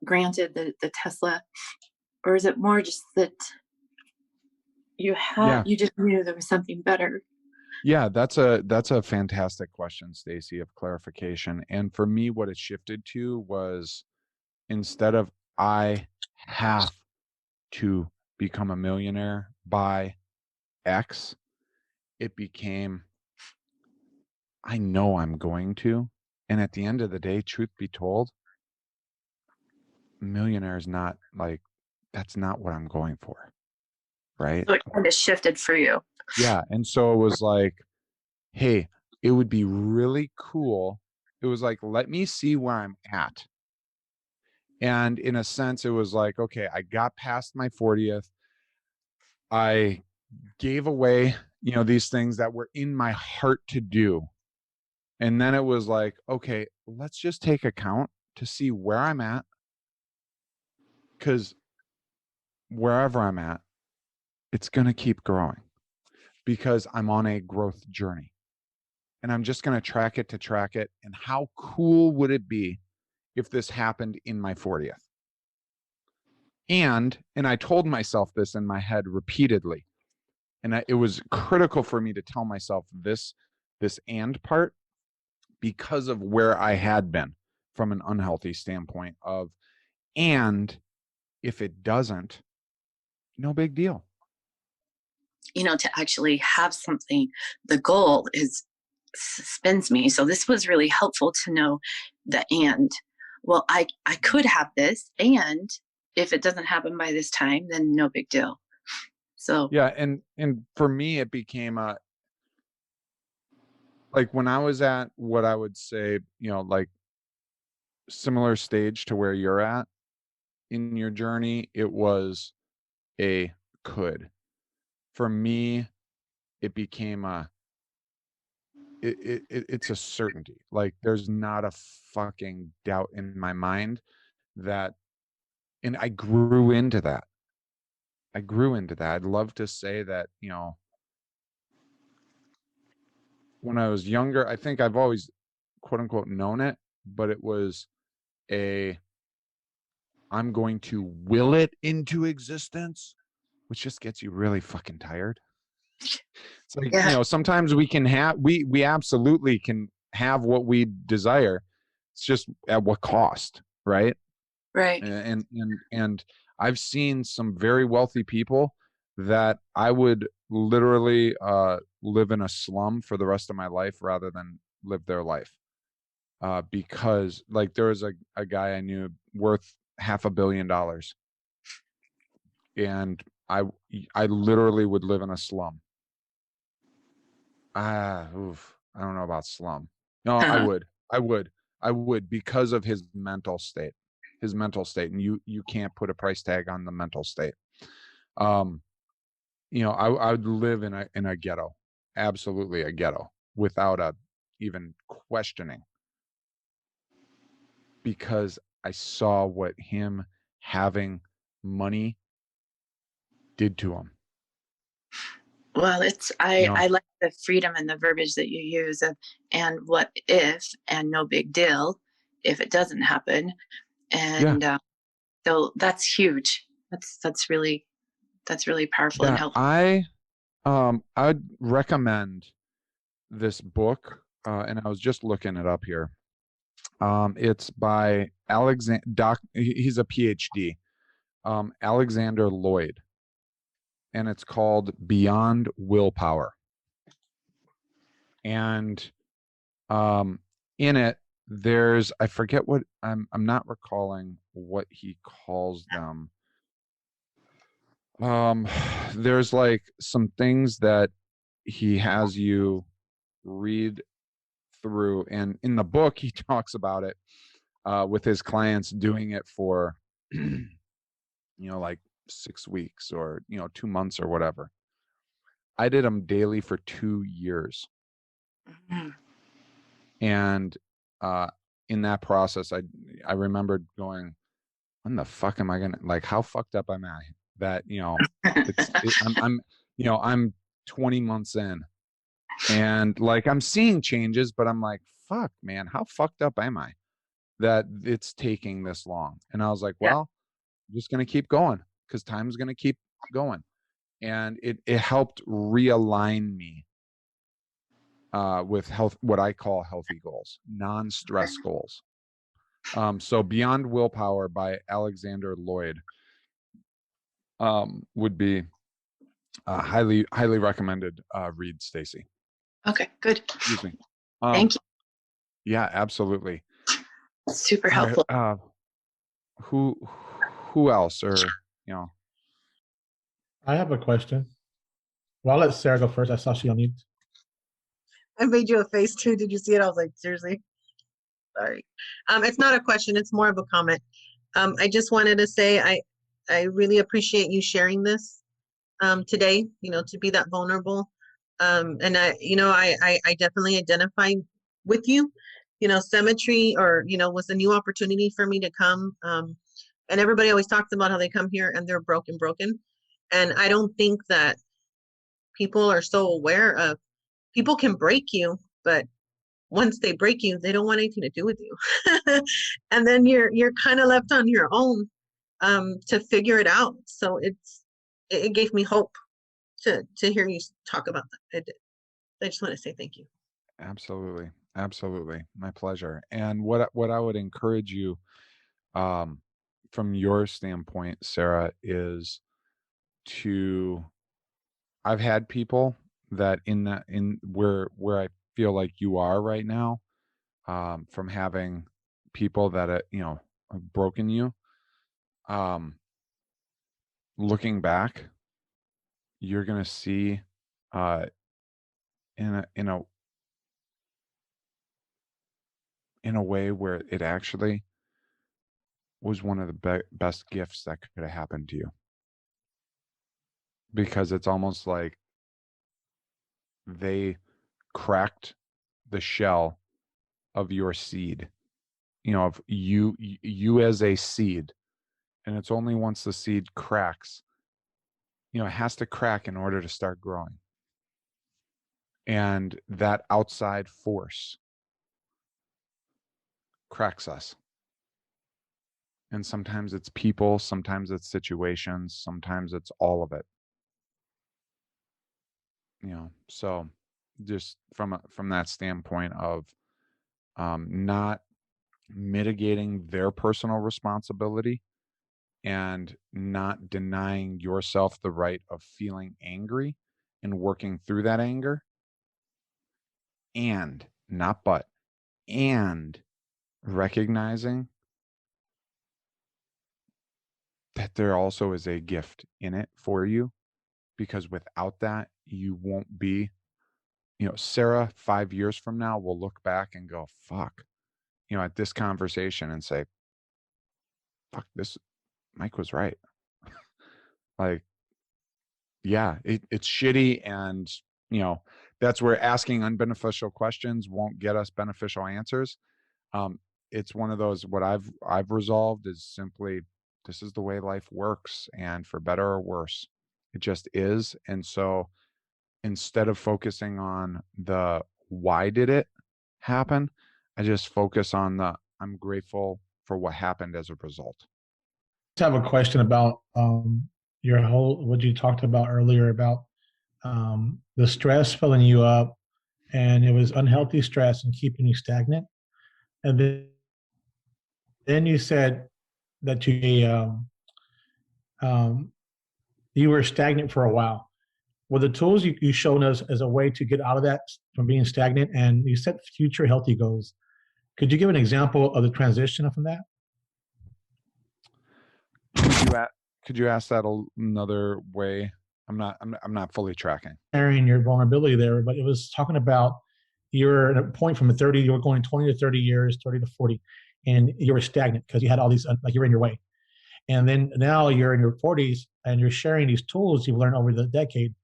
Speaker 5: granted the Tesla, or is it more just that you just knew there was something better?
Speaker 1: Yeah, that's a fantastic question, Stacy, of clarification. And for me, what it shifted to was, instead of I have to become a millionaire by X, it became I know I'm going to. And at the end of the day, truth be told, millionaire is not that's not what I'm going for. Right?
Speaker 5: So it kind of shifted for you.
Speaker 1: Yeah. And so it was like, hey, it would be really cool. It was like, let me see where I'm at. And in a sense, it was like, okay, I got past my 40th. I gave away, these things that were in my heart to do. And then it was like, okay, let's just take account to see where I'm at. Because wherever I'm at, it's going to keep growing because I'm on a growth journey. And I'm just going to track it. And how cool would it be if this happened in my 40th? And I told myself this in my head repeatedly. And it was critical for me to tell myself this and part, because of where I had been from an unhealthy standpoint of, and if it doesn't, no big deal.
Speaker 5: To actually have something, the goal suspends me. So this was really helpful to know the and. Well, I could have this, and if it doesn't happen by this time, then no big deal. So
Speaker 1: yeah, and for me, it became like when I was at what I would say, like similar stage to where you're at in your journey, it was a could. For me, it became it's a certainty. Like there's not a fucking doubt in my mind that, and I grew into that. I'd love to say that, when I was younger, I think I've always quote unquote known it, but it was I'm going to will it into existence, which just gets you really fucking tired. It's like, sometimes we can we absolutely can have what we desire. It's just at what cost, right?
Speaker 5: Right.
Speaker 1: And I've seen some very wealthy people that I would literally live in a slum for the rest of my life rather than live their life. because like there was a guy I knew worth $500 million, and I literally would live in a slum. I don't know about slum. No, I would because of his mental state, and you can't put a price tag on the mental state. I would live in a ghetto, absolutely a ghetto, without even questioning, because I saw what him having money did to him.
Speaker 5: Well,
Speaker 1: You know,
Speaker 5: I like the freedom and the verbiage that you use of, and what if, and no big deal if it doesn't happen. And so that's huge. That's really powerful and helpful.
Speaker 1: I'd recommend this book, and I was just looking it up here. It's by he's a PhD, Alexander Lloyd, and it's called Beyond Willpower. And in it, there's, I forget what, I'm not recalling what he calls them. There's like some things that he has you read through, and in the book he talks about it with his clients doing it for like 6 weeks or 2 months or whatever. I did them daily for 2 years.
Speaker 5: Mm-hmm.
Speaker 1: And in that process, I remembered going, when the fuck am I gonna, like, how fucked up am I that I'm 20 months in, and like I'm seeing changes, but I'm like, fuck, man, how fucked up am I that it's taking this long? And I was like, well, I'm just gonna keep going, because time's gonna keep going. And it helped realign me with what I call healthy goals, non-stress goals. So Beyond Willpower by Alexander Lloyd would be highly recommended read, Stacy.
Speaker 5: Okay, good.
Speaker 1: Excuse me.
Speaker 5: Thank you.
Speaker 1: Yeah, absolutely.
Speaker 5: Super helpful.
Speaker 1: Who else, or
Speaker 6: I have a question. Well, I'll let Sarah go first. I saw she unmuted.
Speaker 7: I made you a face too. Did you see it? I was like, seriously? Sorry. It's not a question. It's more of a comment. I just wanted to say I really appreciate you sharing this today, to be that vulnerable. And I definitely identify with you. Symmetry, or, was a new opportunity for me to come. And everybody always talks about how they come here and they're broken. And I don't think that people are so aware of, people can break you, but once they break you, they don't want anything to do with you. And then you're kind of left on your own to figure it out. So it gave me hope to hear you talk about that. I just want to say thank you.
Speaker 1: Absolutely. My pleasure. And what I would encourage you, from your standpoint, Sarah, is I've had people that in where I feel like you are right now, from having people that have broken you. Looking back, you're gonna see in a way where it actually was one of the best gifts that could have happened to you, because it's almost like they cracked the shell of your seed, of you as a seed. And it's only once the seed cracks, it has to crack in order to start growing. And that outside force cracks us. And sometimes it's people, sometimes it's situations, sometimes it's all of it. So just from that standpoint of not mitigating their personal responsibility and not denying yourself the right of feeling angry and working through that anger, and recognizing that there also is a gift in it for you, because without that, you won't be, Sarah 5 years from now will look back and go, fuck, at this conversation and say, fuck, this Mike was right. Like, yeah, it's shitty. And, that's where asking unbeneficial questions won't get us beneficial answers. It's one of those, what I've resolved is simply, this is the way life works, and for better or worse, it just is. And so instead of focusing on the why did it happen, I just focus on the I'm grateful for what happened as a result.
Speaker 6: I have a question about your whole what you talked about earlier about the stress filling you up, and it was unhealthy stress and keeping you stagnant. And then you said that um, you were stagnant for a while. Were the tools you shown us as a way to get out of that from being stagnant? And you set future healthy goals. Could you give an example of the transition from that?
Speaker 1: Could you ask that another way? I'm not fully tracking.
Speaker 6: Sharing your vulnerability there, but it was talking about you're at a point from 30, you were going 20 to 30 years, 30 to 40, and you were stagnant because you had all these, like, you're in your way. And then now you're in your 40s and you're sharing these tools you've learned over the decade.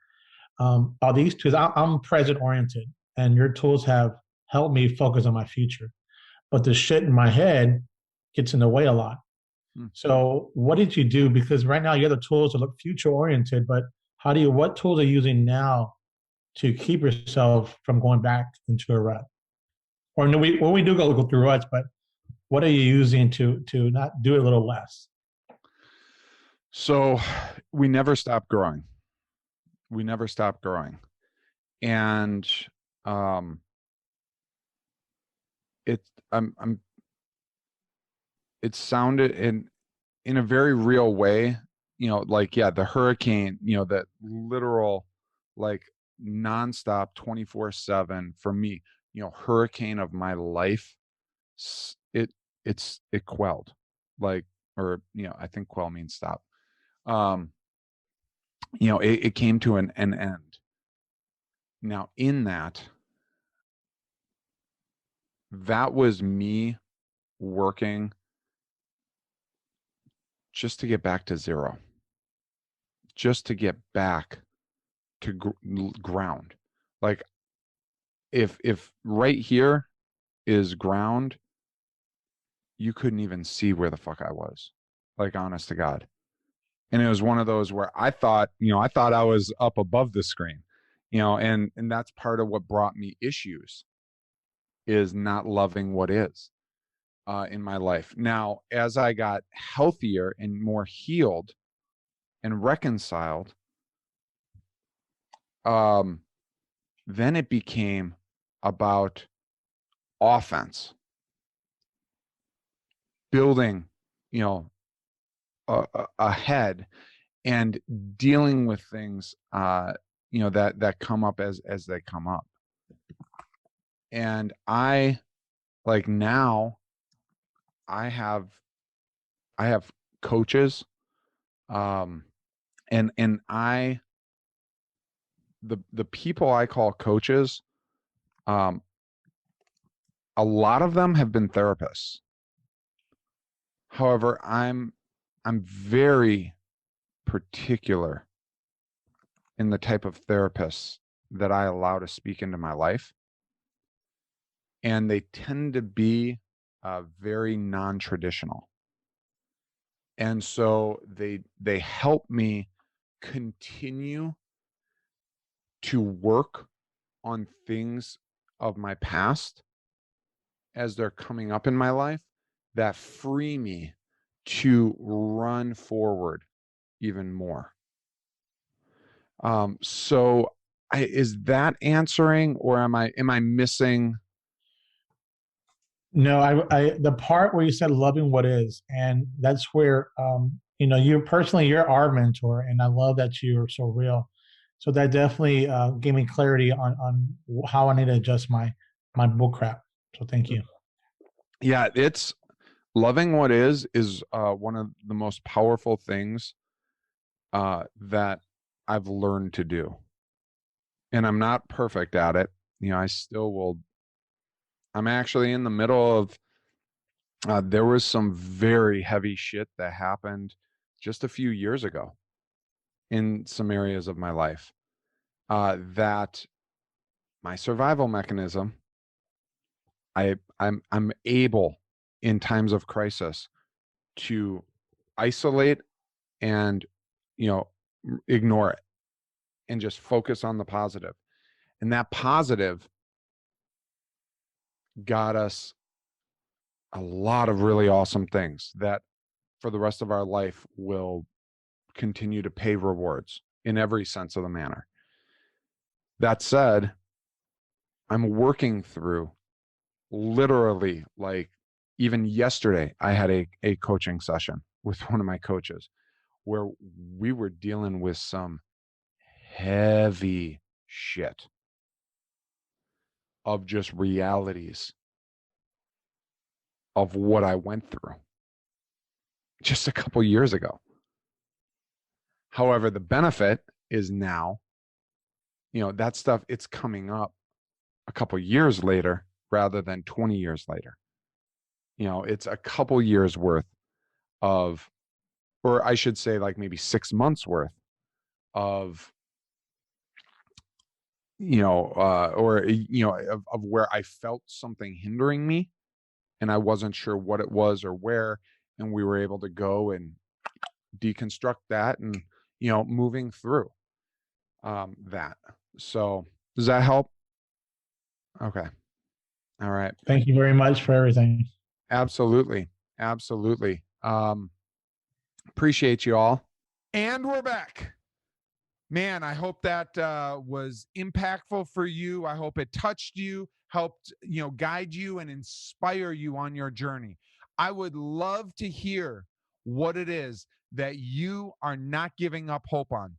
Speaker 6: Are these tools, I'm present oriented, and your tools have helped me focus on my future. But the shit in my head gets in the way a lot. So what did you do? Because right now you have the tools to look future oriented, but what tools are you using now to keep yourself from going back into a rut? Or no, we do go through ruts, but what are you using to not do it a little less?
Speaker 1: So we never stop growing. We never stop growing. And it sounded in a very real way, like, yeah, the hurricane, that literal, like, nonstop 24/7 for me, hurricane of my life, it quelled, like, or, I think quell means stop. It came to an end. Now, in that was me working just to get back to zero, just to get back to ground. Like, if right here is ground, you couldn't even see where the fuck I was, like, honest to God. And it was one of those where I thought I was up above the screen, and that's part of what brought me issues, is not loving what is in my life. Now, as I got healthier and more healed and reconciled, then it became about offense, building, ahead, and dealing with things, that come up as they come up. And I, like, now I have coaches, and the people I call coaches, a lot of them have been therapists. However, I'm very particular in the type of therapists that I allow to speak into my life. And they tend to be very non-traditional. And so they help me continue to work on things of my past as they're coming up in my life that free me to run forward even more. So is that answering, or am I missing?
Speaker 6: No, I the part where you said loving what is, and that's where you're our mentor, and I love that you're so real. So that definitely gave me clarity on how I need to adjust my bull crap. So thank you.
Speaker 1: Yeah, it's loving what is one of the most powerful things that I've learned to do. And I'm not perfect at it. I still will. I'm actually in the middle of, there was some very heavy shit that happened just a few years ago in some areas of my life, that my survival mechanism, I'm able in times of crisis to isolate and, ignore it and just focus on the positive. And that positive got us a lot of really awesome things that for the rest of our life will continue to pay rewards in every sense of the manner. That said, I'm working through literally, like, even yesterday, I had a coaching session with one of my coaches where we were dealing with some heavy shit of just realities of what I went through just a couple years ago. However, the benefit is now, that stuff, it's coming up a couple years later rather than 20 years later. It's a couple years worth of, or I should say like maybe 6 months worth of, of where I felt something hindering me and I wasn't sure what it was or where, and we were able to go and deconstruct that and, moving through that. So does that help? Okay. All right.
Speaker 6: Thank you very much for everything.
Speaker 1: Absolutely. Absolutely. Appreciate you all. And we're back. Man, I hope that was impactful for you. I hope it touched you, helped, guide you and inspire you on your journey. I would love to hear what it is that you are not giving up hope on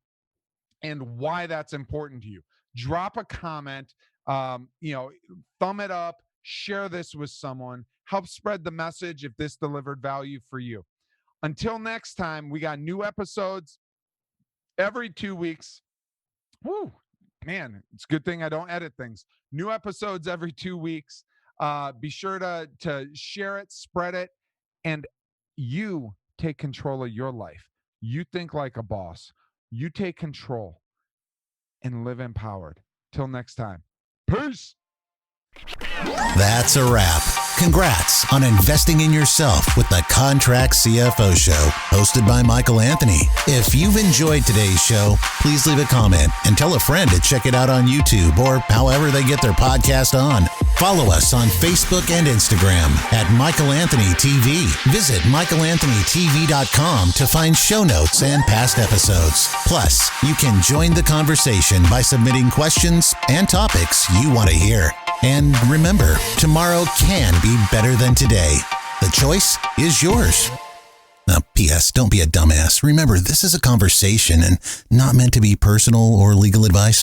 Speaker 1: and why that's important to you. Drop a comment, thumb it up, share this with someone, help spread the message if this delivered value for you. Until next time, we got new episodes every 2 weeks. Woo, man, it's a good thing I don't edit things. New episodes every 2 weeks. Be sure to share it, spread it, and you take control of your life. You think like a boss. You take control and live empowered. Till next time. Peace.
Speaker 2: That's a wrap. Congrats on investing in yourself with the Contract CFO Show, hosted by Michael Anthony. If you've enjoyed today's show, please leave a comment and tell a friend to check it out on YouTube or however they get their podcast on. Follow us on Facebook and Instagram at Michael Anthony TV. Visit michaelanthonytv.com to find show notes and past episodes. Plus, you can join the conversation by submitting questions and topics you want to hear. And remember, tomorrow can be better than today. The choice is yours. Now, P.S. Don't be a dumbass. Remember, this is a conversation and not meant to be personal or legal advice.